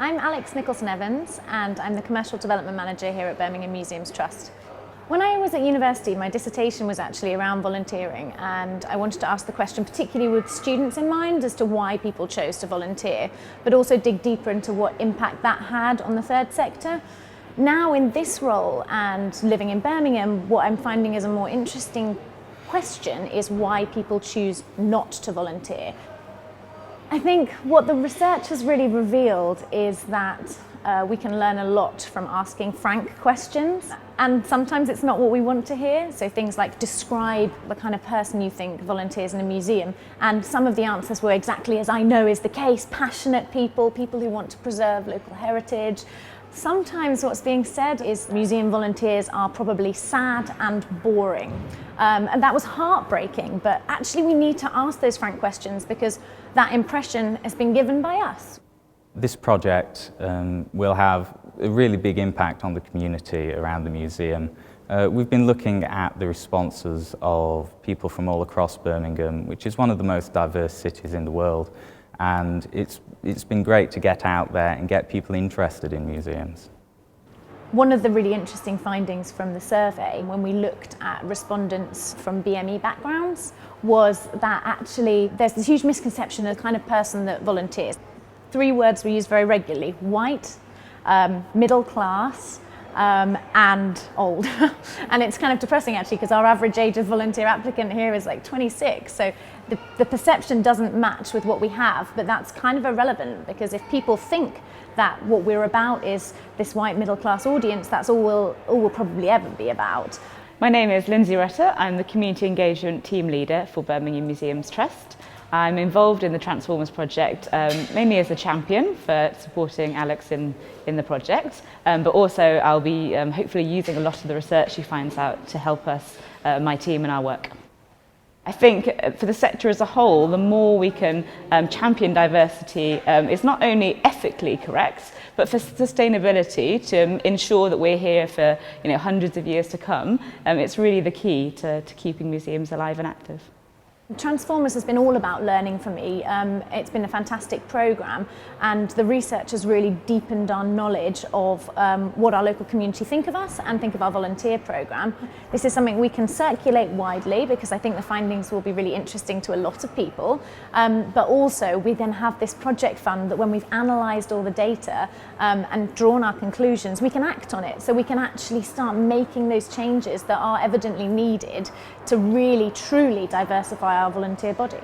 I'm Nicholson Evans and I'm the Commercial Development Manager here at Birmingham Museums Trust. When I was at university, my dissertation was actually around volunteering, and I wanted to ask the question particularly with students in mind as to why people chose to volunteer, but also dig deeper into what impact that had on the third sector. Now in this role and living in Birmingham, what I'm finding is a more interesting question is why people choose not to volunteer. I think what the research has really revealed is that we can learn a lot from asking frank questions, and sometimes it's not what we want to hear. So things like describe the kind of person you think volunteers in a museum, and some of the answers were exactly as I know is the case: passionate people who want to preserve local heritage. Sometimes what's being said is museum volunteers are probably sad and boring. And that was heartbreaking, but actually we need to ask those frank questions because that impression has been given by us. This project will have a really big impact on the community around the museum. We've been looking at the responses of people from all across Birmingham, which is one of the most diverse cities in the world. And it's been great to get out there and get people interested in museums. One of the really interesting findings from the survey, when we looked at respondents from BME backgrounds, was that actually there's this huge misconception of the kind of person that volunteers. 3 words we use very regularly: white, middle class, and old. And it's kind of depressing actually, because our average age of volunteer applicant here is like 26. So the perception doesn't match with what we have, but that's kind of irrelevant, because if people think that what we're about is this white middle class audience, that's all we'll probably ever be about. My name is Lindsay Rutter. I'm the Community Engagement Team Leader for Birmingham Museums Trust. I'm involved in the Transformers project mainly as a champion for supporting Alex in the project, but also I'll be hopefully using a lot of the research she finds out to help us, my team, in our work. I think for the sector as a whole, the more we can champion diversity is not only ethically correct, but for sustainability, to ensure that we're here for hundreds of years to come. It's really the key to keeping museums alive and active. Transformers has been all about learning for me. It's been a fantastic programme, and the research has really deepened our knowledge of what our local community think of us and think of our volunteer programme. This is something we can circulate widely because I think the findings will be really interesting to a lot of people. But also we then have this project fund that when we've analysed all the data and drawn our conclusions, we can act on it. So we can actually start making those changes that are evidently needed to really truly diversify our volunteer body.